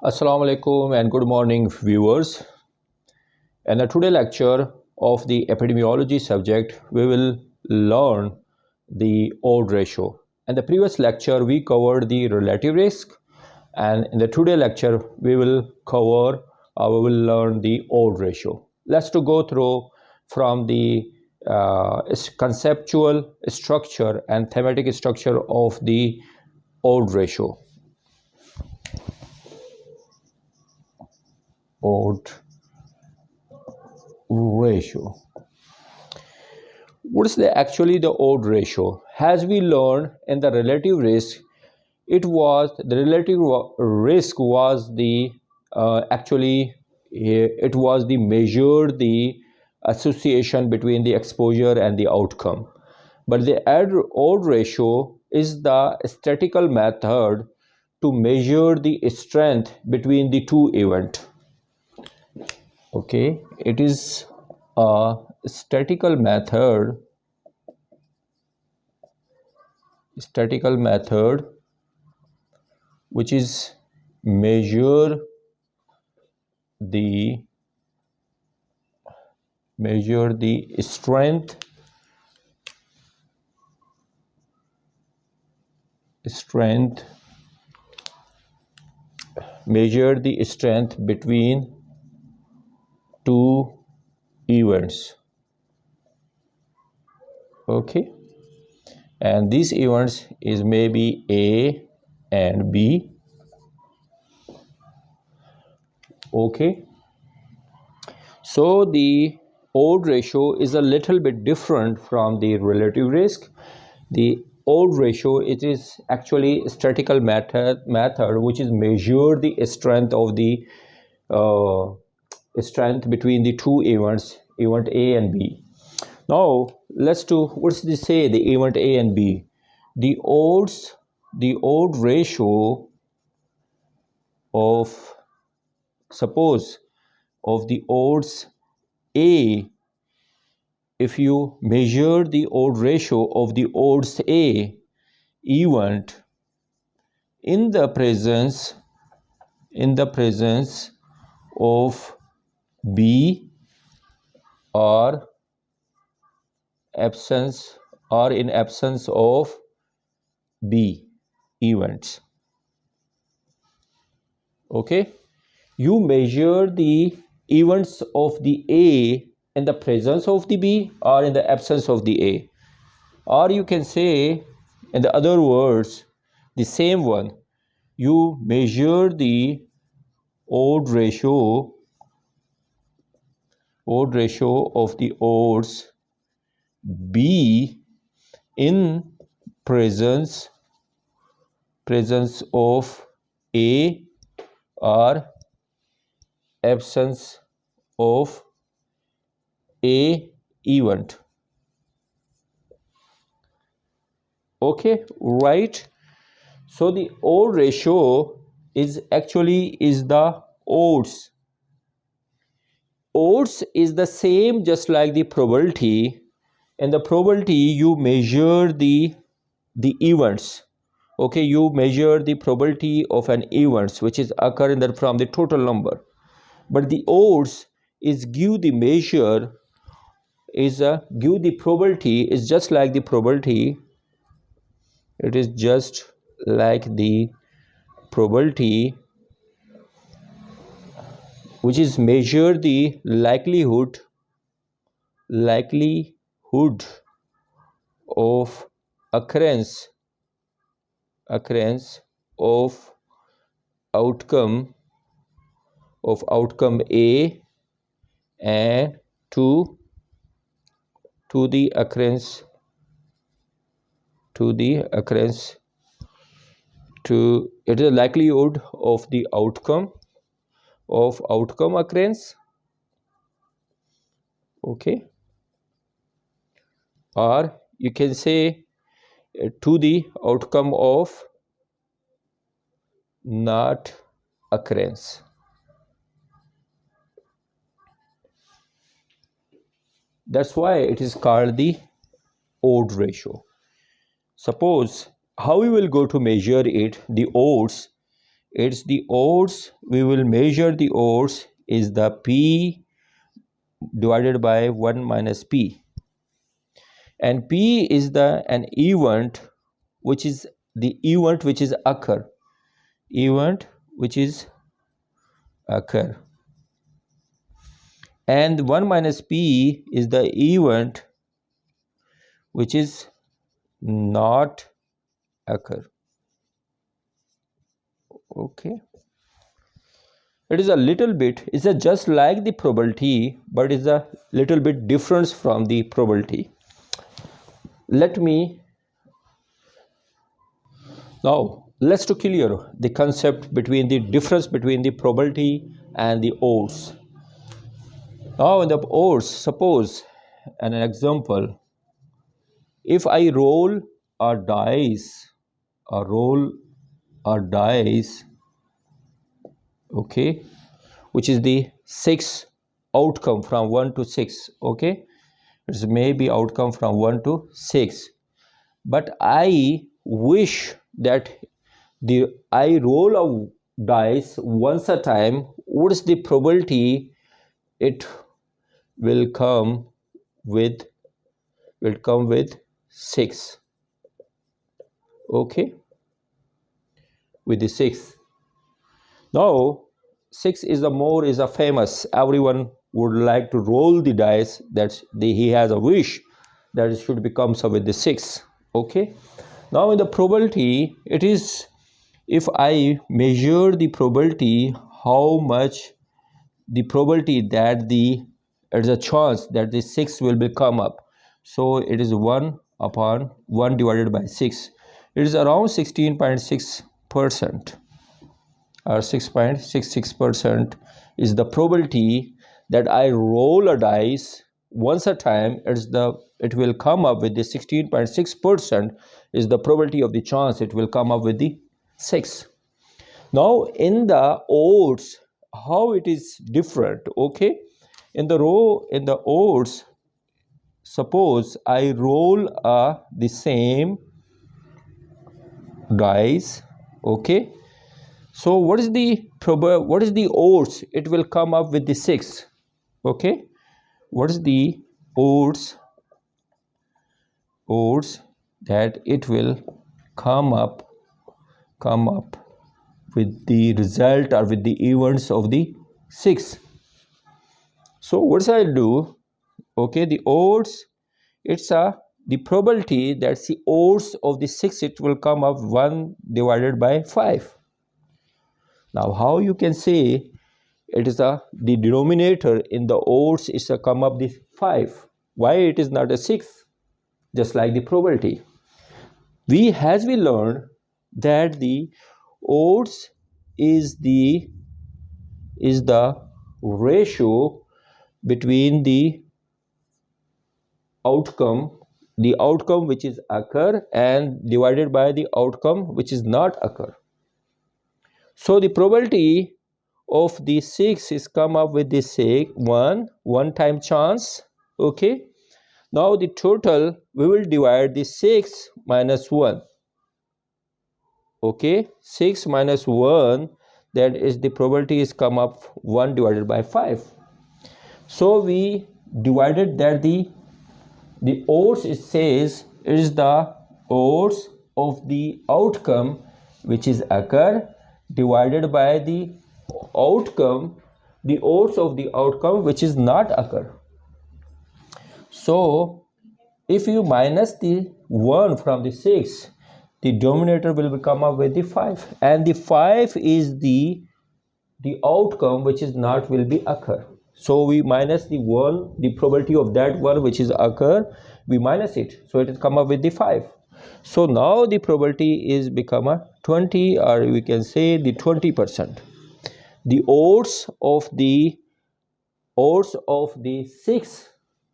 Assalamu alaikum and good morning viewers. In the today lecture of the epidemiology subject, we will learn the odd ratio. In the previous lecture, we covered the relative risk, and in the today lecture, we will learn the odd ratio. Let's to go through from the conceptual structure and thematic structure of the odd ratio. Odd ratio. What is actually the odd ratio? As we learned in the relative risk, the relative risk was the actually it was the measure the association between the exposure and the outcome. But the odd ratio is the statistical method to measure the strength between the two events. Okay, it is a statistical method which is measure the strength between two events. Okay, and these events is maybe A and B. Okay, so the odd ratio is a little bit different from the relative risk. The odd ratio, it is actually a statistical method which is measure the strength of the strength between the two events, event A and B. Now let's do, what's this say, the event A and B. The odd ratio of, suppose, of the odds A, if you measure the odd ratio of the odds A event in the presence of B or in absence of B events. Okay, you measure the events of the A in the presence of the B or in the absence of the A, or you can say, in the other words, the same one, you measure the odd ratio of the odds B in presence of A or absence of A event. Okay, right? So the odd ratio is actually the odds. Odds is the same just like the probability. In the probability, you measure the events. Okay, you measure the probability of an events which is occur in the from the total number. But the odds is give the measure is give the probability is just like the probability. It is just like the probability which is measure the likelihood of occurrence of outcome A and to the occurrence to it is a likelihood of the outcome occurrence. Okay, or you can say to the outcome of not occurrence. That's why it is called the odd ratio. Suppose how we will go to measure it, the odds. It's the odds. We will measure the odds is the P divided by 1 minus P. And P is the an event which is the event which is occur. Event which is occur. And 1 minus P is the event which is not occur. Okay. It is a little bit, it's a just like the probability, but it's a little bit difference from the probability. Let me now let's to clear the concept between the difference between the probability and the odds. Now in the odds, suppose an example, if I roll a dice, a roll a dice, okay, which is the 6 outcome from 1 to 6, okay, it's maybe outcome from 1 to 6, but I wish that I roll a dice once a time, what is the probability it will come with 6, okay, with the 6. Now 6 is a famous, everyone would like to roll the dice, that he has a wish that it should become so with the 6, okay. Now in the probability, it is, if I measure the probability, how much the probability that there's a chance that the 6 will become up, so it is 1 upon 1 divided by 6, it is around 16.6%, or 6.66% is the probability that I roll a dice once a time, it will come up with the 16.6% is the probability of the chance it will come up with the 6. Now in the odds, how it is different, okay, in the odds, suppose I roll the same dice, okay, so what is the odds it will come up with the 6, okay, what is the odds that it will come up with the result or with the events of the 6. So what I'll do, okay, the odds, it's the probability that the odds of the 6 it will come up 1 divided by 5. Now how you can say it is the denominator in the odds is a come up the 5, why it is not a 6, just like the probability. We learned that the odds is the ratio between the outcome which is occur and divided by the outcome which is not occur. So the probability of the 6 is come up with the 6 one time chance, okay. Now the total, we will divide the 6 minus 1, okay, 6 minus 1, that is the probability is come up 1 divided by 5. So we divided that the odds, it says it is the odds of the outcome which is occur divided by the outcome, the odds of the outcome which is not occur. So if you minus the 1 from the 6, the denominator will come up with the 5, and the 5 is the outcome which is not will be occur. So we minus the 1, the probability of that one which is occur, we minus it, so it is come up with the 5. So now the probability is become a 20, or we can say the 20%. The odds of the 6,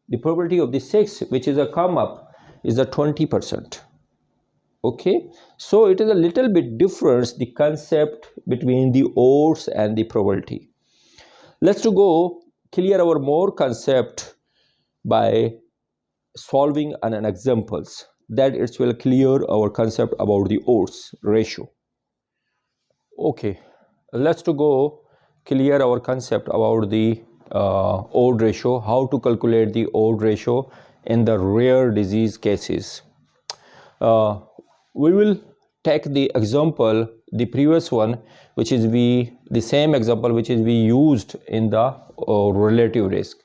the probability of the 6 which is a come up is a 20%, okay. So it is a little bit difference the concept between the odds and the probability. Let's to go clear our more concept by solving an examples, that it will clear our concept about the odds ratio. Okay, let's to go clear our concept about the odd ratio, how to calculate the odd ratio in the rare disease cases. uh, we will take the example, the previous one, which is the same example which is we used in the relative risk.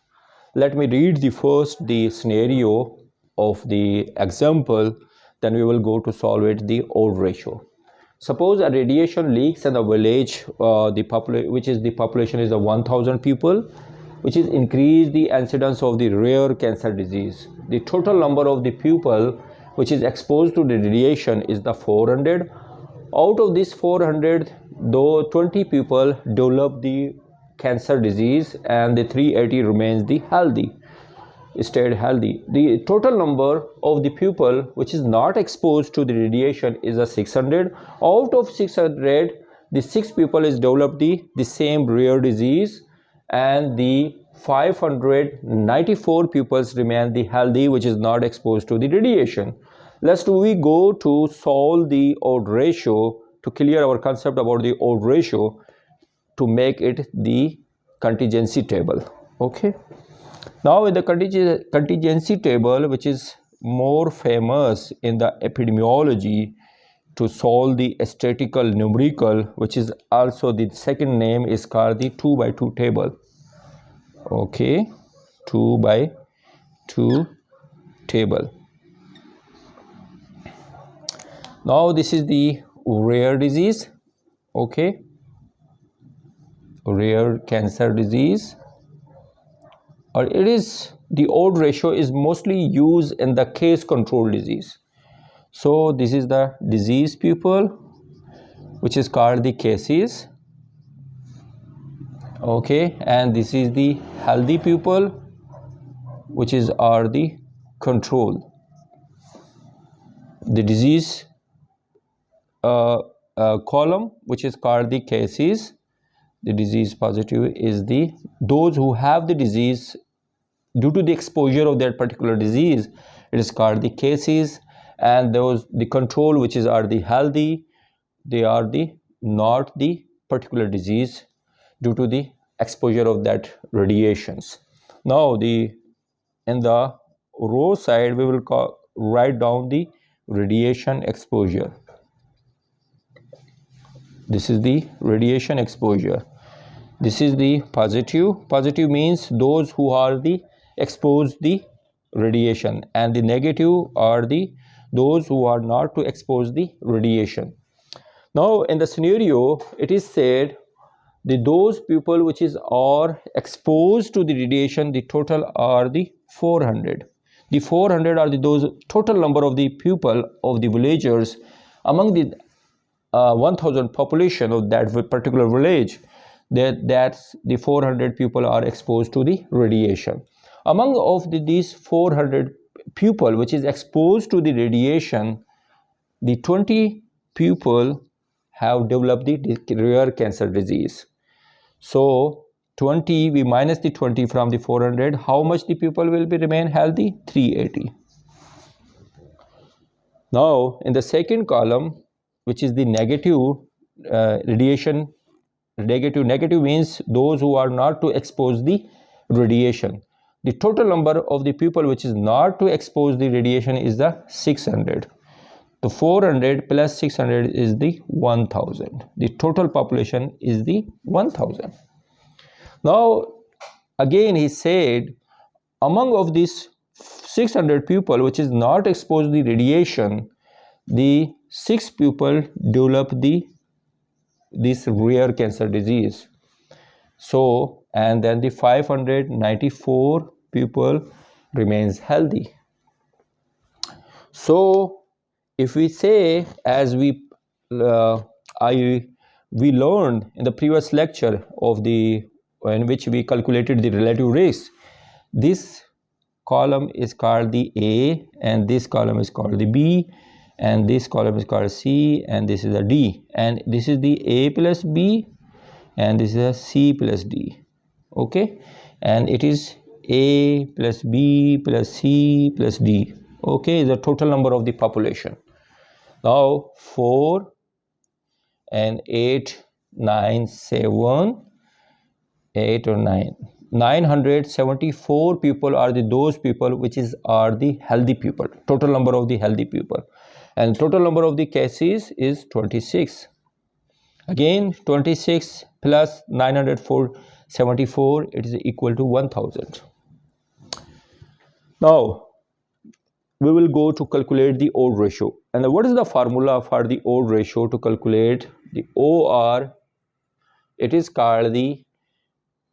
Let me read the first the scenario of the example, then we will go to solve it the odd ratio. Suppose a radiation leaks in a village, which is the population is 1,000 people, which is increase the incidence of the rare cancer disease. The total number of the people which is exposed to the radiation is the 400. Out of this 400, though 20 people develop the cancer disease and the 380 remains the healthy, stayed healthy. The total number of the people which is not exposed to the radiation is a 600. Out of 600, the 6 people is developed the same rare disease, and the 594 pupils remain the healthy which is not exposed to the radiation. Let's do we go to solve the odd ratio to clear our concept about the odd ratio to make it the contingency table. Okay. Now in the contingency table, which is more famous in the epidemiology, to solve the statistical numerical, which is also the second name is called the 2 by 2 table. Okay, 2 by 2 table. Now this is the rare disease. Okay, rare cancer disease, or it is the odd ratio is mostly used in the case control disease. So this is the disease people which is called the cases. Okay, and this is the healthy people which is are the control. The disease column which is called the cases. The disease positive is the those who have the disease due to the exposure of that particular disease, it is called the cases, and those the control which is are the healthy, they are the not the particular disease due to the exposure of that radiations. Now the in the row side we will write down the radiation exposure. This is the radiation exposure. This is the positive. Positive means those who are the exposed the radiation, and the negative are the those who are not to expose the radiation. Now in the scenario it is said those people which is are exposed to the radiation, the total are the 400. The 400 are those total number of the people of the villagers among the 1000 population of that particular village. That's the 400 people are exposed to the radiation. Among of these 400 people which is exposed to the radiation, the 20 people have developed the rare cancer disease. So 20, we minus the 20 from the 400, how much the people will be remain healthy? 380. Now in the second column, which is the negative radiation, negative means those who are not to expose the radiation. The total number of the people which is not to expose the radiation is the 600. The 400 plus 600 is the 1000. The total population is the 1000. Now again he said among of these 600 people which is not exposed to the radiation, the 6 people develop this rare cancer disease. So and then the 594 people remains healthy. So if we say as we learned in the previous lecture of the in which we calculated the relative risk, this column is called the A, and this column is called the B, and this column is called C, and this is a D, and this is the A plus B, and this is a C plus D. Okay, and it is A plus B plus C plus D. Okay, is the total number of the population. Now 4 and 8 9, 7, 8 or 9. 974 people are those people which are the healthy people, total number of the healthy people, and total number of the cases is 26. Again 26 plus 974, it is equal to 1000. Now we will go to calculate the odd ratio. And what is the formula for the odd ratio to calculate the OR? It is called the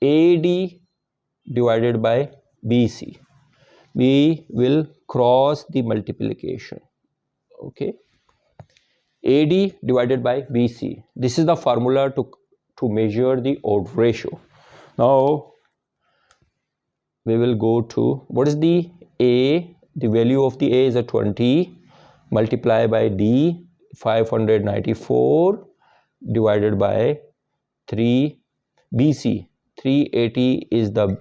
AD divided by BC. We will cross the multiplication. Okay. AD divided by BC. This is the formula to measure the odd ratio. Now we will go to what is the A. The value of the A is a 20, multiply by D 594 divided by 3 BC. 380 is the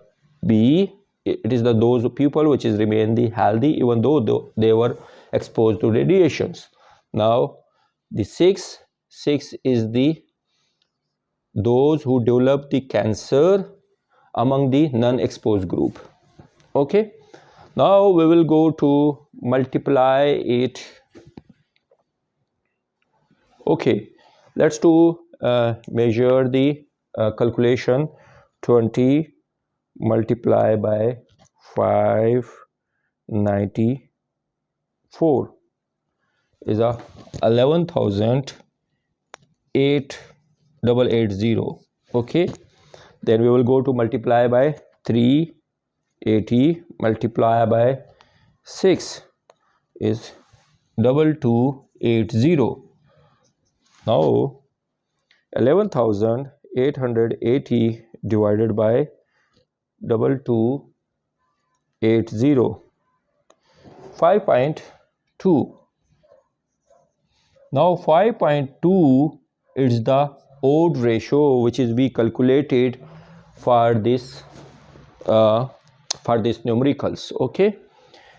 B. It is those people which is remain the healthy even though they were exposed to radiations. Now the 6 is the those who develop the cancer among the non-exposed group. Okay. Now we will go to multiply it. Okay, let's do measure the calculation. 20 multiply by 594 is a 11,880. Okay, then we will go to multiply by 380 multiply by 6 is 2280. Now 11,880 divided by 2280, 5.2. Now 5.2 is the odd ratio which is we calculated for this numericals. Okay,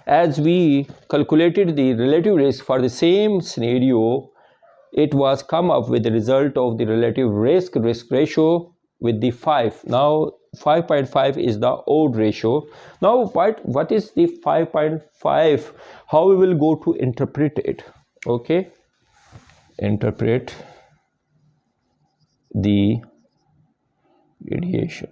as we calculated the relative risk for the same scenario, it was come up with the result of the relative risk ratio with the 5. Now 5.5 is the odd ratio. Now what is the 5.5? How we will go to interpret it? Okay, interpret the radiation.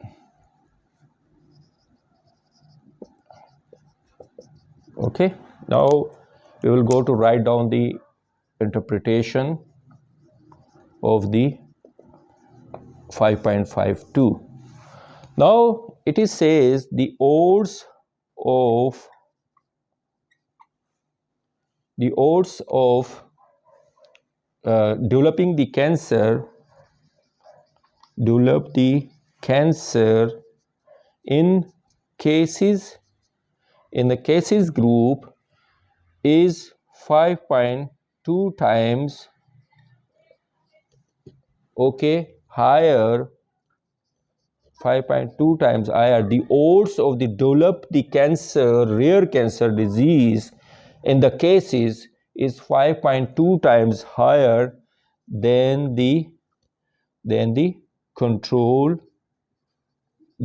Okay, now we will go to write down the interpretation of the 5.52. Now it is says the odds of developing the cancer in the cases group is 5.2 times higher. 5.2 times higher. The odds of the develop the rare cancer disease in the cases is 5.2 times higher than the control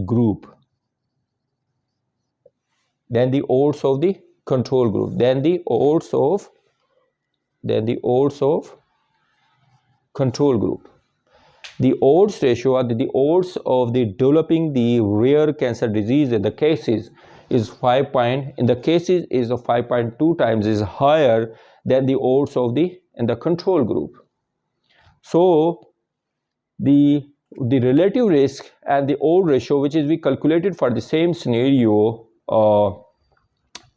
group. Then the odds of the control group. Then the odds of control group. The odds ratio or the odds of the developing the rare cancer disease in the cases is 5.2 times is higher than the odds of the control group. So the relative risk and the odd ratio which is we calculated for the same scenario,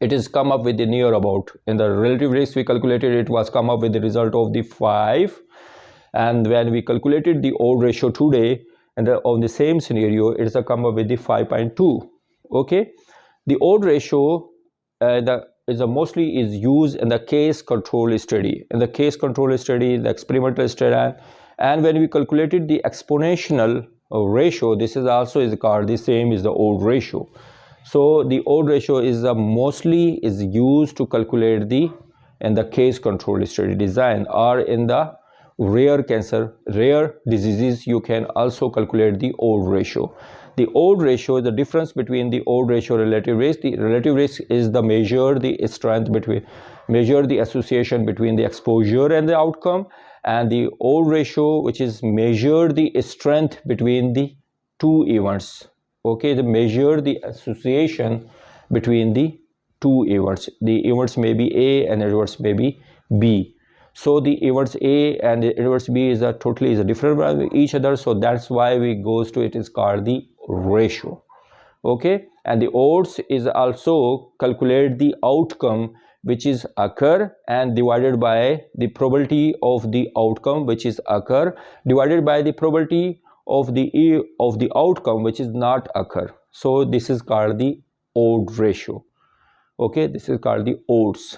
it is come up with the near about. In the relative risk we calculated, it was come up with the result of the 5, and when we calculated the odd ratio today and on the same scenario, it is a come up with the 5.2. okay, the odd ratio mostly is used in the case control study. In the case control study, the experimental study, and when we calculated the exponential ratio, this is also called the same is the odd ratio. So the odd ratio is mostly used to calculate in the case control study design or in the rare diseases, you can also calculate the odd ratio. The odd ratio is the difference between the odd ratio and relative risk. The relative risk is the measure the association between the exposure and the outcome, and the odd ratio, which is measure the strength between the two events. Okay, the measure the association between the two events. The events may be A and events may be B. So the inverse A and the inverse B is a different from each other, so that's why we goes to it is called the ratio. Okay, and the odds is also calculate the outcome which is occur and divided by the probability of the outcome which is occur divided by the probability of the outcome which is not occur. So this is called the odd ratio. Okay, this is called the odds.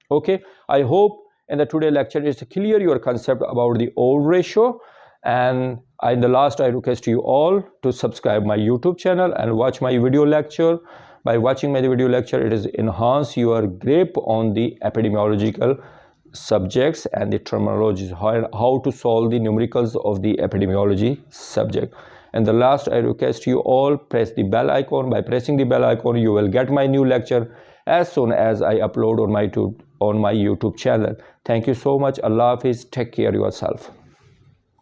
Okay, I hope in the today lecture is clear your concept about the odd ratio, and in the last I request you all to subscribe my YouTube channel and watch my video lecture. By watching my video lecture, it is enhance your grip on the epidemiological subjects and the terminologies, how to solve the numericals of the epidemiology subject. And the last I request you all press the bell icon. By pressing the bell icon, you will get my new lecture as soon as I upload on my YouTube channel. Thank you so much. Allah Hafiz. Take care of yourself.